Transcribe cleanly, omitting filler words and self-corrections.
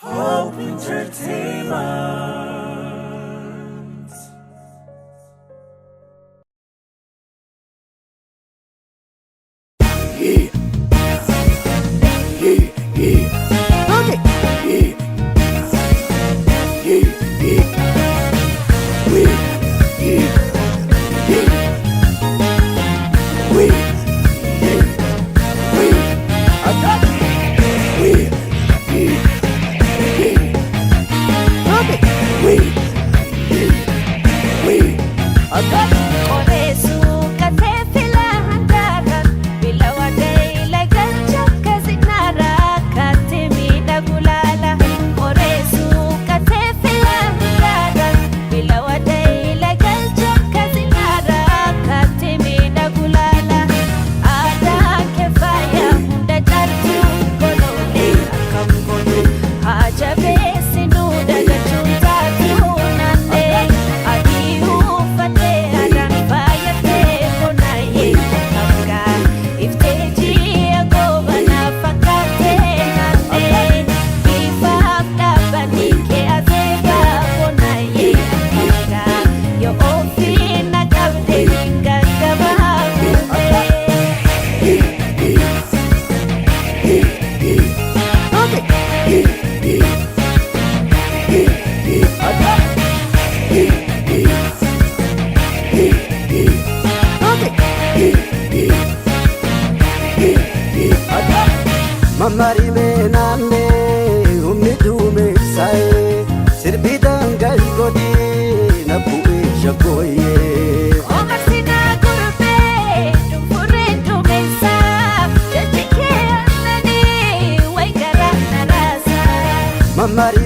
Hope Entertainment. Yeah, yeah, yeah. Okay. Yeah, yeah, yeah. Wait, yeah, yeah. Wait, yeah, wait. I got it. Wait, yeah, yeah. Okay. Wait, yeah, wait. I got it. Mamari benane umidume sai sirbidan gal godi na puwe shakoye Omasina kurbe dumpure dumesa jajike anani waigara narasa Mamari